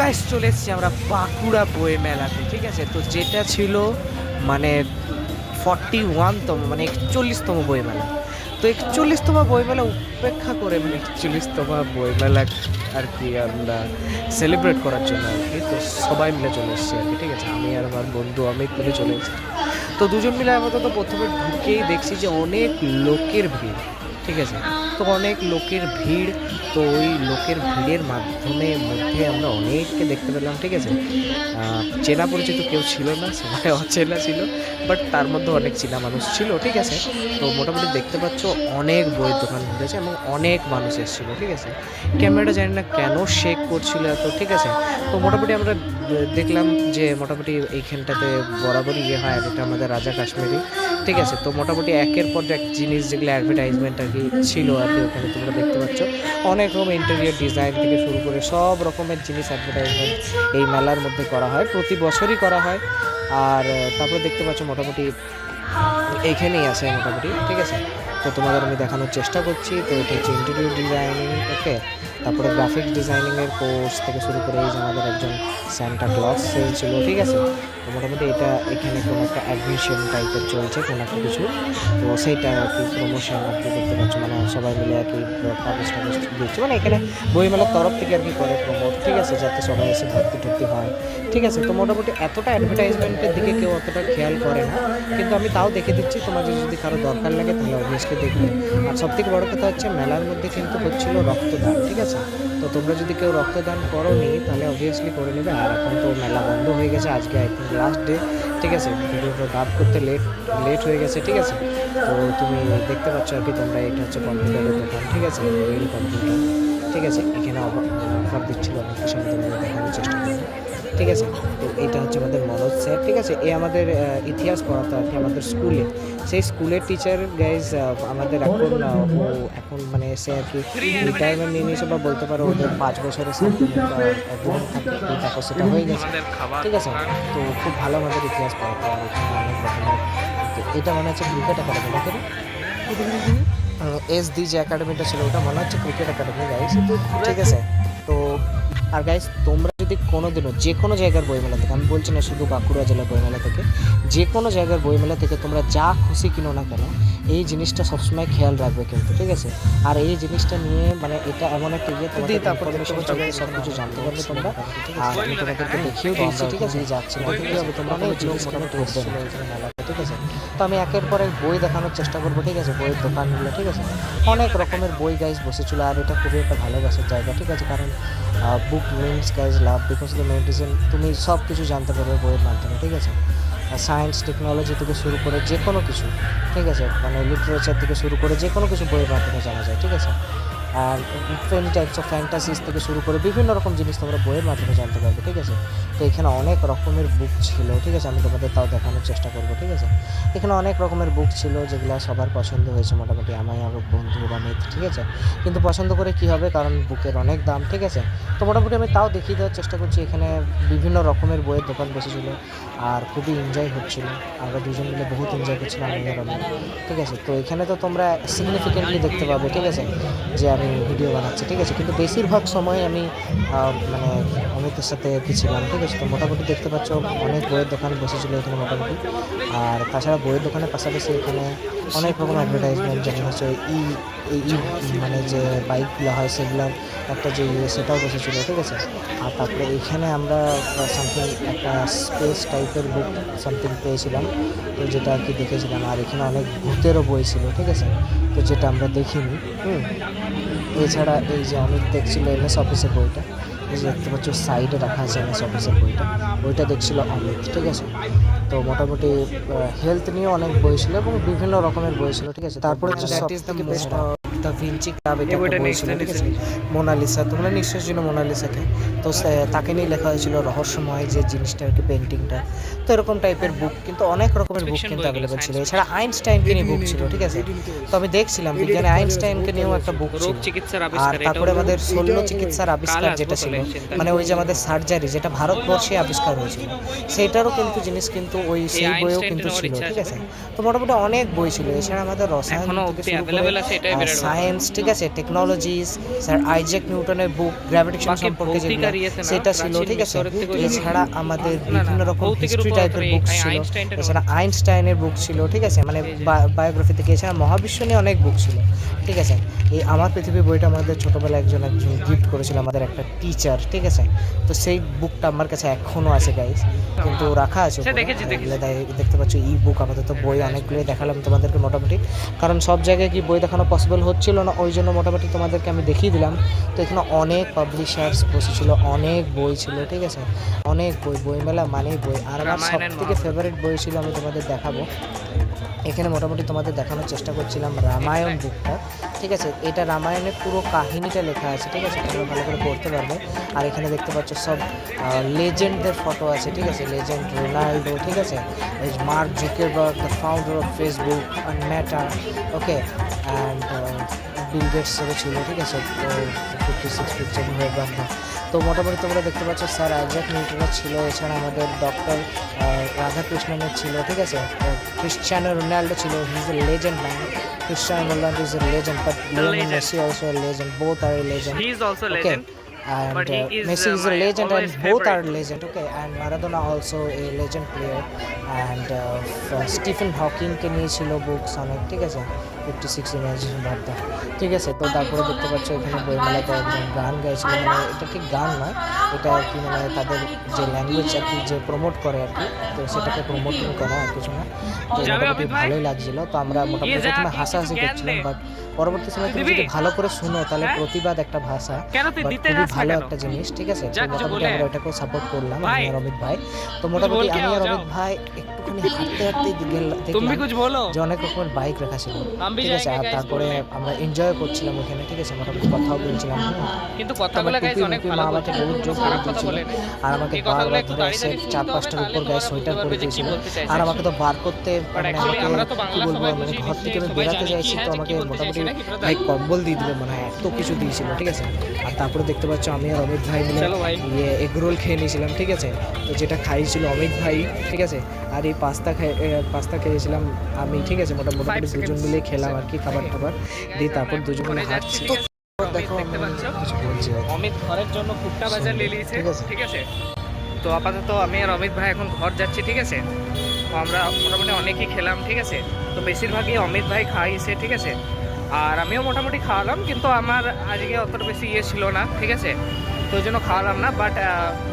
Guys চলে এসেছি আমরা বাঁকুড়া বই মেলাতে, ঠিক আছে। তো যেটা ছিল মানে 41তম মানে 41তম বইমেলা। তো 41তম বইমেলা উপেক্ষা করে মানে 41তম বইমেলা আর কি আমরা সেলিব্রেট করার জন্য আর কি, তো সবাই মিলে চলে এসেছি আর কি, ঠিক আছে। আমি আর আমার বন্ধু অমিত মিলে চলে এসেছি। তো দুজন মিলে আপাতত প্রথমে ঢুকেই দেখছি যে অনেক লোকের ভিড়, ঠিক আছে। তো অনেক লোকের ভিড়, তো ওই লোকের ভিড়ের মধ্যে আমরা অনেককে দেখতে পেলাম, ঠিক আছে। চেনা পরিচিত কেউ ছিল না, সবাই অচেনা ছিল, বাট তার মধ্যে অনেক চেনা মানুষ ছিল, ঠিক আছে। তো মোটামুটি দেখতে পাচ্ছ অনেক বইয়ের দোকান ঘুরেছে এবং অনেক মানুষ এসেছিলো, ঠিক আছে। ক্যামেরাটা জানি না কেন শেক করছিল এত, ঠিক আছে। তো মোটামুটি আমরা দেখলাম যে মোটামুটি এইখানটাতে বরাবরই ইয়ে হয়, আর এটা আমাদের রাজা কাশ্মীরি, ঠিক আছে। তো মোটামুটি একের পর এক জিনিস যেগুলো অ্যাডভার্টাইজমেন্ট আর কি ছিল আর কি, ওখানে তোমরা দেখতে পাচ্ছ অনেক রকম ইন্টেরিয়র ডিজাইন থেকে শুরু করে সব রকমের জিনিস অ্যাডভার্টাইজমেন্ট এই মেলার মধ্যে করা হয়, প্রতি বছরই করা হয়। আর তারপরে দেখতে পাচ্ছ মোটামুটি এইখানেই আছে মোটামুটি, ঠিক আছে। তো তোমাদের আমি দেখানোর চেষ্টা করছি। তো এটা হচ্ছে ইন্টেরিয়র ডিজাইনিং, ওকে। তারপরে গ্রাফিক্স ডিজাইনিংয়ের কোর্স থেকে শুরু করে এই যে আমাদের একজন স্যান্টা ক্লজ সেল ছিল, ঠিক আছে। তো মোটামুটি এটা এখানে কোনো একটা অ্যাডমিশন টাইপের চলছে কোনো একটা কিছু, তো সেইটা আর কি প্রমোশন আর কি দেখতে পাচ্ছ, মানে সবাই মিলে আর কি কাগজ টাগজ দিচ্ছে, মানে এখানে বইমেলার তরফ থেকে আর কি করে প্রমোট, ঠিক আছে, যাতে সবাই এসে ভর্তি টর্তি হয়, ঠিক আছে। তো মোটামুটি এতটা অ্যাডভার্টাইজমেন্টের দিকে কেউ অতটা খেয়াল করে না, কিন্তু আমি তাও দেখে দিচ্ছি, তোমাদের যদি কারো দরকার লাগে তাহলে অবভিয়াসলি দেখবে। আর সবথেকে বড় কথা হচ্ছে মেলার মধ্যে কিন্তু হচ্ছিল রক্তদান, ঠিক আছে। তো তোমরা যদি কেউ রক্তদান করোনি তাহলে অবভিয়াসলি করে নেবে। আর এখন তো মেলা বন্ধ হয়ে গেছে, আজকে আই থিঙ্ক লাস্ট ডে, ঠিক আছে। ভিডিওটা ডাব করতে লেট হয়ে গেছে, ঠিক আছে। তো তুমি দেখতে পাচ্ছ আর কি, তোমরা এটা হচ্ছে কম্পিউটারের দোকান, ঠিক আছে, রিয়েল কম্পিউটার, ঠিক আছে। এখানে অফার দিচ্ছিল অনেক কিছু, আমি তোমাদের দেখানোর চেষ্টা করবো, ঠিক আছে। তো এইটা হচ্ছে আমাদের মনোজ স্যার, ঠিক আছে। এ আমাদের ইতিহাস পড়াতো আর কি আমাদের স্কুলে, সেই স্কুলের টিচার গাইজ। আমাদের এখন মানে সে আর কি রিটায়ারমেন্ট নিয়ে নিয়েছে, বা বলতে পারো ওদের 5 বছরের বোন থাকে, তো তারপর সেটা হয়ে গেছে, ঠিক আছে। তো খুব ভালো আমাদের ইতিহাস পড়াতো, আর এখানে অনেক রকমের। তো এটা মনে হচ্ছে ক্রিকেট একাডেমি, নাকি SD যে একাডেমিটা ছিল ওটা মনে হচ্ছে ক্রিকেট একাডেমি গাইজ, ঠিক আছে। তো আর গাইজ তোমরা যদি কোনোদিনও যে কোনো জায়গার বইমেলা থেকে, আমি বলছি না শুধু বাঁকুড়া জেলার বইমেলা থেকে, যে কোনো জায়গার বইমেলা থেকে তোমরা যা খুশি কিনো না কেন, এই জিনিসটা সবসময় খেয়াল রাখবে কিন্তু, ঠিক আছে। আর এই জিনিসটা নিয়ে মানে এটা এমন একটা ইয়ে, তোমাদের সব কিছু জানতে পারবে তোমরা। আর আমি তোমাদেরকে দেখিয়েও দিয়েছি, ঠিক আছে, যাচ্ছে কী হবে তোমরা অনেক জিনিস মোটামুটি উঠবে না এখানে মেলাতে, ঠিক আছে। তো আমি একের পর এক বই দেখানোর চেষ্টা করবো, ঠিক আছে, বইয়ের দোকানগুলো, ঠিক আছে। অনেক রকমের বই গাইজ বসেছিল, আর এটা খুবই একটা ভালোবাসার জায়গা, ঠিক আছে। কারণ book means guys love, because the medicine, তুমি সব কিছু জানতে পারবে বইয়ের মাধ্যমে, ঠিক আছে। সায়েন্স টেকনোলজি থেকে শুরু করে যে কোনো কিছু, ঠিক আছে, মানে লিটারেচার থেকে শুরু করে যে কোনো কিছু বইয়ের মাধ্যমে জানা যায়, ঠিক আছে। আর এনি টাইপস অফ ফ্যান্টাসিস থেকে শুরু করে বিভিন্ন রকম জিনিস তোমরা বইয়ের মাধ্যমে জানতে পারবে, ঠিক আছে। তো এখানে অনেক রকমের বুক ছিল, ঠিক আছে, আমি তোমাদের তাও দেখানোর চেষ্টা করবো, ঠিক আছে। এখানে অনেক রকমের বুক ছিল যেগুলো সবার পছন্দ হয়েছে, মোটামুটি আমার বন্ধু অমিত, ঠিক আছে। কিন্তু পছন্দ করে কি হবে, কারণ বুকের অনেক দাম, ঠিক আছে। তো মোটামুটি আমি তাও দেখিয়ে দেওয়ার চেষ্টা করছি, এখানে বিভিন্ন রকমের বইয়ের দোকান বসেছিল, আর খুবই এনজয় হচ্ছিল, আমরা দুজন মিলে বহুত এনজয় করছিলাম আমি আর অমিত, ঠিক আছে। তো এখানে তো তোমরা সিগনিফিকেন্টলি দেখতে পাবে, ঠিক আছে, যে আমি ভিডিও বানাচ্ছি, ঠিক আছে। কিন্তু বেশিরভাগ সময় আমি মানে অমিতের সাথে কি ছিলাম, ঠিক আছে। তো মোটামুটি দেখতে পাচ্ছ অনেক বইয়ের দোকান বসেছিলো এখানে মোটামুটি। আর তাছাড়া বইয়ের দোকানের পাশাপাশি এখানে অনেক রকম অ্যাডভার্টাইজমেন্ট, যেমন হচ্ছে মানে যে বাইকগুলো হয় সেগুলোর একটা যে সেটাও বসেছিলো, ঠিক আছে। আর তারপরে এখানে আমরা সামথিং একটা স্পেস টাইপের বুক সামথিং পেয়েছিলাম, তো যেটা আর কি দেখেছিলাম। আর এখানে অনেক ভূতেরও বই ছিল, ঠিক আছে, তো যেটা আমরা দেখিনি। এছাড়া এই যে অমিত দেখছিল MS অফিসের বইটা, এই যে দেখতে পাচ্ছ সাইডে রাখা আছে MS অফিসের বইটা দেখছিল অমিত, ঠিক আছে। তো মোটামুটি হেলথ নিয়ে অনেক বই ছিল এবং বিভিন্ন রকমের বই ছিল, ঠিক আছে। তারপরে হচ্ছে সবথেকে বেস্ট দ্য ভিঞ্চি ক্লাব, এটা একটা বই ছিল, ঠিক আছে। মোনালিসা, তোমরা নিশ্চয়ই চিনো মোনালিসাকে। তো তাকে নিয়ে লেখা হয়েছিল রহস্যময় যে জিনিসটা আর কি, পেন্টিংটা। তো এরকম টাইপের বুক কিন্তু অনেক রকমের বুক কিন্তু অ্যাভেলেবেল ছিল। এছাড়া আইনস্টাইনকে নিয়ে বুক ছিল, ঠিক আছে। তো আমি দেখছিলাম বিজ্ঞানী আইনস্টাইনকে নিয়েও একটা বুক ছিল। আর তারপরে আমাদের শল্য চিকিৎসার আবিষ্কার যেটা ছিল, মানে ওই যে আমাদের সার্জারি যেটা ভারতবর্ষে আবিষ্কার হয়েছিল, সেইটারও কিন্তু জিনিস কিন্তু ওই সেই বইও কিন্তু ছিল, ঠিক আছে। তো মোটামুটি অনেক বই ছিল। এছাড়া আমাদের রসায়ন থেকে শুরু করে সায়েন্স, ঠিক আছে, টেকনোলজিস, স্যার আইজ্যাক নিউটনের বুক গ্র্যাভিটেশন সম্পর্কে যেগুলো সেটা ছিল, ঠিক আছে। এছাড়া আমাদের বিভিন্ন রকম হিস্ট্রি টাইপের বুক ছিল, এছাড়া আইনস্টাইনের বুক ছিল, ঠিক আছে, মানে বায়োগ্রাফি থেকে। এছাড়া মহাবিশ্ব নিয়ে অনেক বুক ছিল, ঠিক আছে। এই আমার পৃথিবী বইটা আমাদের ছোটোবেলায় একজন গিফট করেছিল আমাদের একটা টিচার, ঠিক আছে। তো সেই বুকটা আমার কাছে এখনও আছে গাইস, কিন্তু রাখা আছে উপরে। দেখতে পাচ্ছ ই বুক আপাতত, বই অনেকগুলোই দেখালাম তোমাদেরকে মোটামুটি, কারণ সব জায়গায় কি বই দেখানো পসিবল হচ্ছিল না, ওই জন্য মোটামুটি তোমাদেরকে আমি দেখিয়ে দিলাম। তো এখানে অনেক পাবলিশার্স বসেছিল, অনেক বই ছিল, ঠিক আছে, অনেক বই, বইমেলা মানেই বই। আর আমার সব থেকে ফেভারিট বই ছিল, আমি তোমাদের দেখাবো। এখানে মোটামুটি তোমাদের দেখানোর চেষ্টা করছিলাম রামায়ণ বুকটা, ঠিক আছে। এটা রামায়ণের পুরো কাহিনীটা লেখা আছে, ঠিক আছে, তোমরা ভালো করে পড়তে পারবে। আর এখানে দেখতে পাচ্ছ সব লেজেন্ডদের ফটো আছে, ঠিক আছে, লেজেন্ড রোনাল্ডো, ঠিক আছে, Mark Zuckerberg, the founder of Facebook and Meta, okay, and Bill গেটসেরও ছিল, ঠিক আছে, 56 পিকচার হয়ে বান্ধব। তো মোটামুটি তোমরা দেখতে পাচ্ছ স্যার আইজ্যাক নিউটনের ছিল, এছাড়া আমাদের ডক্টর রাধাকৃষ্ণনের ছিল, ঠিক আছে, ক্রিশ্চিয়ানো রোনাল্ডো ছিল, he is a legend man, Cristiano Ronaldo is a legend, but Lionel Messi also a legend. Both are a legend. He is also a okay. legend. And But he is, Messi is a my legend, and always both favorite. are legend. Okay, and Maradona also a legend player. And Stephen Hawking কে নিয়ে ছিল books অনেক, ঠিক আছে, 56 image বার্তা, ঠিক আছে। তো তারপরে দেখতে পাচ্ছ এখানে বইমেলাতে একজন গান গাইছিল, মানে এটা ঠিক গান নয়, এটা আর কি মানে তাদের যে ল্যাঙ্গুয়েজ আর কি যে প্রমোট করে আর কি, তো সেটাকে প্রমোটিং করা আর কিছু না। তো মোটামুটি ভালোই লাগছিল। তো আমরা মোটামুটি প্রথমে হাসাহাসি করছিলাম, বাট পরবর্তী সময় তুমি যদি ভালো করে শুনো তাহলে প্রতিবাদ একটা ভাষা, খুবই ভালো একটা জিনিস, ঠিক আছে। তো মোটামুটি আমরা এটাকেও সাপোর্ট করলাম, আমি আর অমিত ভাই। তো মোটামুটি আমি আর অমিত ভাই একটুখানি হাঁটতে হাঁটতে দেখলাম যে অনেক রকমের বাইক রাখা ছিল, ঠিক আছে। আর তারপরে আমরা এনজয় করছিলাম ওখানে, ঠিক আছে, মোটামুটি কথাও বলছিলাম, কিন্তু কথাগুলো গাইস অনেক ভালো আমাকে বহুত জোর করে দিয়েছিল, আর আমাকে বারবার ধরে এসে 4-5টার উপর গায়ে সোয়েটার পরে দিয়েছিল, আর আমাকে তো বার করতে, মানে আমাকে কি বলবো, মানে ঘর থেকে আমি বেরাতে চাইছি, তো আমাকে মোটামুটি ভাই কম্বল দিয়ে দিবে, মানে এত কিছু দিয়েছিল, ঠিক আছে। আর তারপরে দেখতে পাচ্ছ আমি আর অমিত ভাই মিলে এগ রোল খেয়ে নিয়েছিলাম, ঠিক আছে। তো যেটা খাইছিল অমিত ভাই, ঠিক আছে, আর এই পাস্তা খেয়েছিলাম আমি, ঠিক আছে। মোটামুটি দুজন মিলে খেলাম আর কি, খাবার দিয়ে তারপর দুজন মিলে হাঁটছি। দেখো দেখতে পাচ্ছ কিছু বলছি, অমিত ঘরের জন্য ফুটটা বাজার নিয়ে নিয়েছে, ঠিক আছে। তো আপাতত আমি আর অমিত ভাই এখন ঘর যাচ্ছি, ঠিক আছে। তো আমরা মোটামুটি অনেকই খেলাম, ঠিক আছে। তো বেশিরভাগই অমিত ভাই খাইছে, ঠিক আছে, আর আমিও মোটামুটি খাওয়ালাম, কিন্তু আমার আজকে অতটা বেশি ইয়ে ছিল না, ঠিক আছে, তো ওই জন্য খাওয়ালাম না। বাট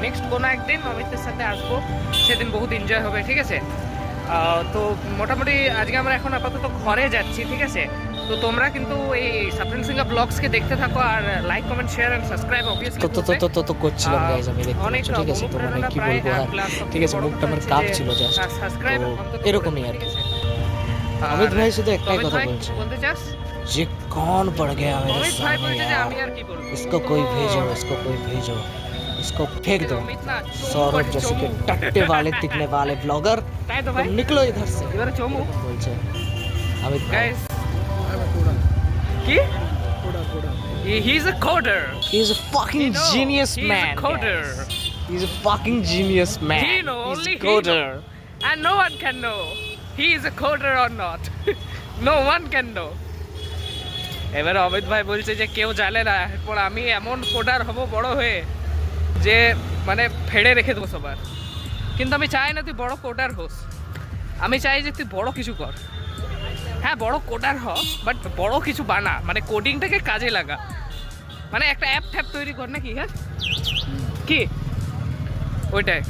নেক্সট কোনো একদিন অমিতের সাথে আসবো, সেদিন বহুত এনজয় হবে, ঠিক আছে। তো মোটামুটি আজকে আমরা এখন আপাতত ঘরে যাচ্ছি, ঠিক আছে। তো তোমরা কিন্তু এই সাপ্রিল সিংহা ব্লগসকে দেখতে থাকো, আর like comment share and subscribe obviously তো করছিলাম গাইস, আমি দেখতে, ঠিক আছে। তো মানে কি বলবো, ঠিক আছে, মুখটা আমার কাপ ছিল জাস্ট, এরকমই আর কি। অমিত ভাই শুধু একটাই কথা বলতে চাস যে कौन पड़ गया मेरे सामने यार, আমি আর কি বলবো, इसको कोई भेजो, इसको फेंक दो। सौरभ जैसे के टट्टे वाले दिखने वाले ब्लॉगर, তাই তো ভাই, तुम निकलो इधर से। এবারে চমু বলছে অমিত ভাই, গাইস কি he is a coder, he is a fucking genius man, he is a coder, he is a fucking genius man, he know he's only a coder, he know. And no one can know he is a coder or not. No one can know. এবার অমিত ভাই বলছে যে কেউ জানে না, এরপর আমি এমন কোডার হব বড় হয়ে যে মানে ফেড়ে রেখে দেবো সবার। কিন্তু আমি চাই না তুই বড় কোডার হোস, আমি চাই যে তুই বড় কিছু কর। হ্যাঁ, বড় কোডার হ, বাট বড় কিছু বানা, মানে কোডিংটাকে কাজে লাগা, মানে একটা অ্যাপ ট্যাপ তৈরি কর নাকি, হ্যাঁ কি ওইটাই।